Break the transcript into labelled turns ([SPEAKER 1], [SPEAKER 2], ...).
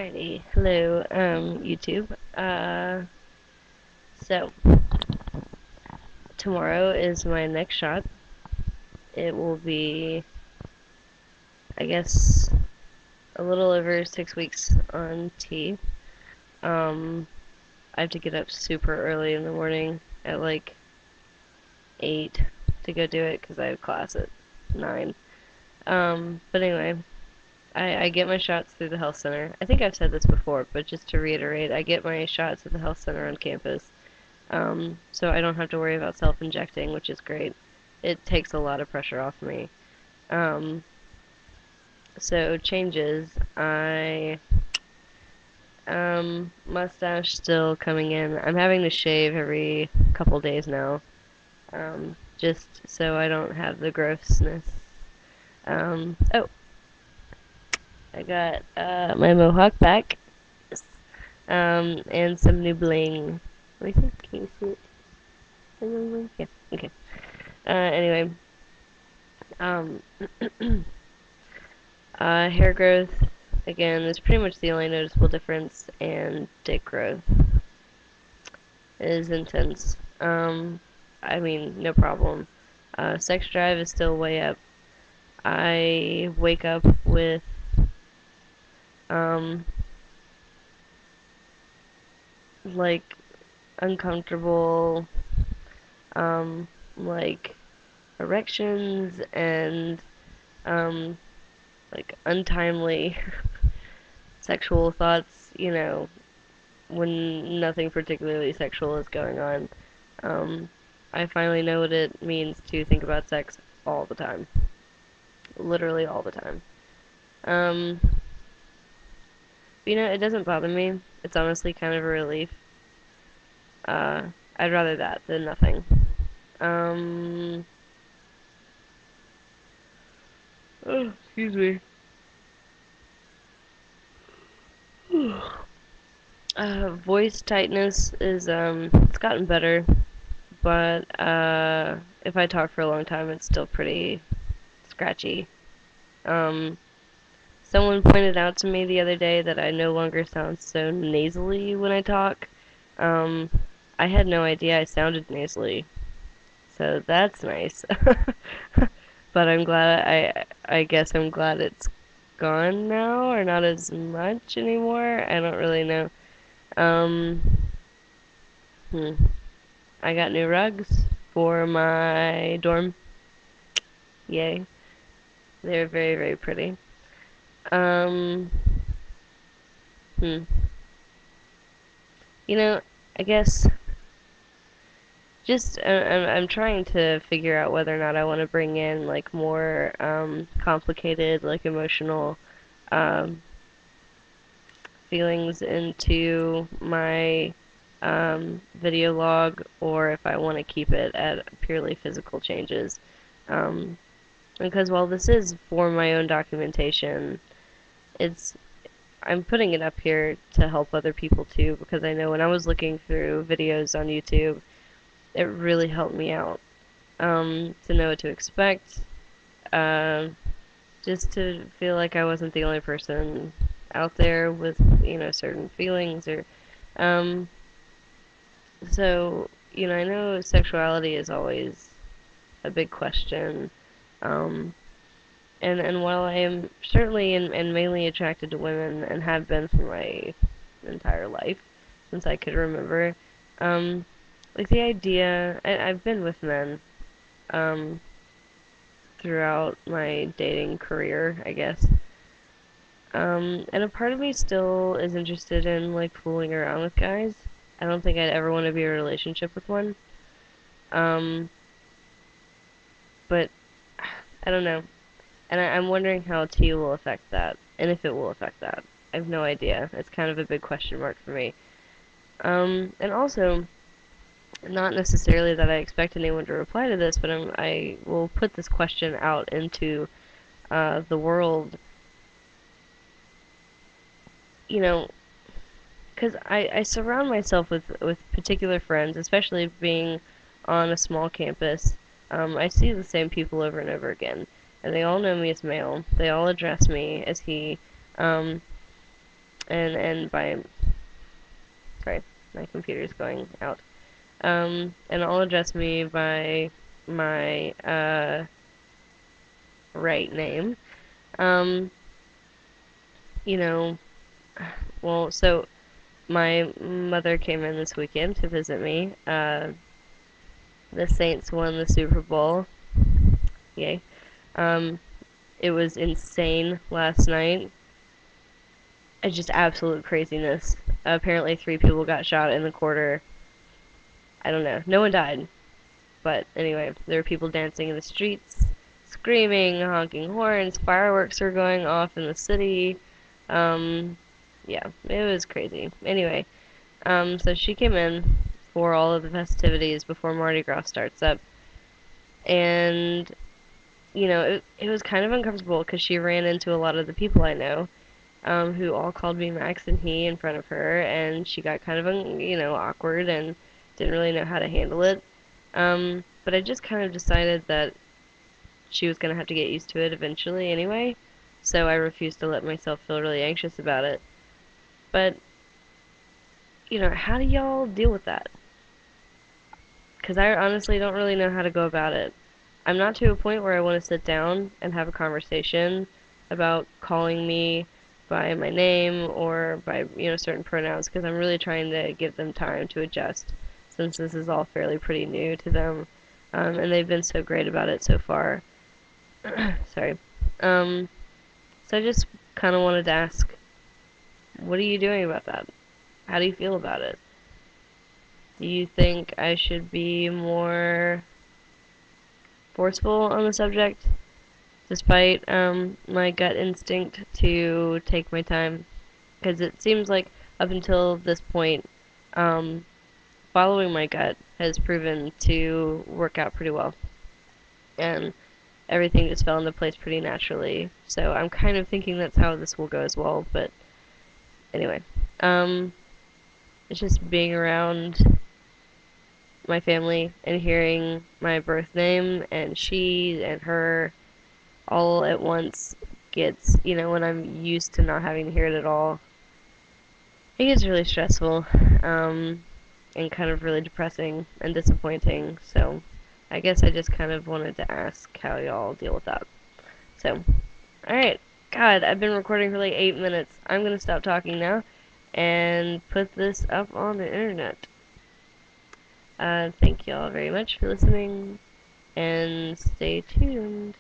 [SPEAKER 1] Alrighty, hello, YouTube. So tomorrow is my next shot. It will be, I guess, a little over 6 weeks on T. I have to get up super early in the morning at like 8 to go do it because I have class at 9. But anyway, I get my shots through the health center. I think I've said this before, but just to reiterate, I get my shots at the health center on campus. So I don't have to worry about self-injecting, which is great. It takes a lot of pressure off me. Um, so changes. Mustache still coming in. I'm having to shave every couple days now, just so I don't have the grossness. Oh, I got my mohawk back, and some new bling. Let me see. Can you see it? Yeah. Okay. Anyway, um, hair growth, again, is pretty much the only noticeable difference, and dick growth is intense. I mean, no problem. Sex drive is still way up. I wake up with, um, like, uncomfortable, um, like, erections and, um, like, untimely sexual thoughts, when nothing particularly sexual is going on. Um, I finally know what it means to think about sex all the time. Literally all the time. Um, but, it doesn't bother me. It's honestly kind of a relief. Uh, I'd rather that than nothing. Um, oh, excuse me. Voice tightness is, it's gotten better, but, if I talk for a long time, it's still pretty scratchy. Um, Someone pointed out to me the other day that I no longer sound so nasally when I talk. Um, I had no idea I sounded nasally, so that's nice. But I guess I'm glad it's gone now, or not as much anymore. I don't really know. Um, hmm. I got new rugs for my dorm. Yay. They're very, very pretty. Um, hmm. You know, I guess just I'm trying to figure out whether or not I want to bring in like more complicated like emotional um, feelings into my video log, or if I want to keep it at purely physical changes. Um, because while this is for my own documentation, it's I'm putting it up here to help other people too, because I know when I was looking through videos on YouTube, it really helped me out, to know what to expect, um, just to feel like I wasn't the only person out there with, certain feelings or, um, so, I know sexuality is always a big question, um, and while I am certainly and mainly attracted to women and have been for my entire life since I could remember, um, like the idea, I've been with men, um, throughout my dating career, I guess. And a part of me still is interested in like fooling around with guys. I don't think I'd ever want to be in a relationship with one. Um, but I don't know. And I'm wondering how T will affect that, and if it will affect that. I have no idea. It's kind of a big question mark for me. And also, not necessarily that I expect anyone to reply to this, but I will put this question out into the world, you know, because I surround myself with particular friends, especially being on a small campus. I see the same people over and over again, and they all know me as male. They all address me as he, um, and by, sorry, my computer's going out. And I'll address me by my right name. Um, you know, well, so my mother came in this weekend to visit me. The Saints won the Super Bowl. Yay. Um, it was insane last night. It's just absolute craziness. Apparently, 3 people got shot in the quarter. I don't know. No one died. But anyway, there were people dancing in the streets, screaming, honking horns, fireworks were going off in the city. Um, yeah, it was crazy. Anyway, so she came in for all of the festivities before Mardi Gras starts up. And, it was kind of uncomfortable because she ran into a lot of the people I know, who all called me Max and he in front of her, and she got kind of, awkward and didn't really know how to handle it. But I just kind of decided that she was going to have to get used to it eventually anyway, so I refused to let myself feel really anxious about it. But, how do y'all deal with that? Because I honestly don't really know how to go about it. I'm not to a point where I want to sit down and have a conversation about calling me by my name or by, certain pronouns, because I'm really trying to give them time to adjust since this is all fairly pretty new to them. And they've been so great about it so far. Sorry. Um, so I just kind of wanted to ask, what are you doing about that? How do you feel about it? Do you think I should be more forceful on the subject, despite my gut instinct to take my time? Because it seems like up until this point, um, following my gut has proven to work out pretty well. And everything just fell into place pretty naturally. So I'm kind of thinking that's how this will go as well. But anyway, um, it's just being around my family and hearing my birth name and she and her all at once gets, when I'm used to not having to hear it at all, it gets really stressful, and kind of really depressing and disappointing. So I guess I just kind of wanted to ask how y'all deal with that. So, alright. God, I've been recording for like 8 minutes. I'm gonna stop talking now and put this up on the internet. Thank y'all very much for listening and stay tuned.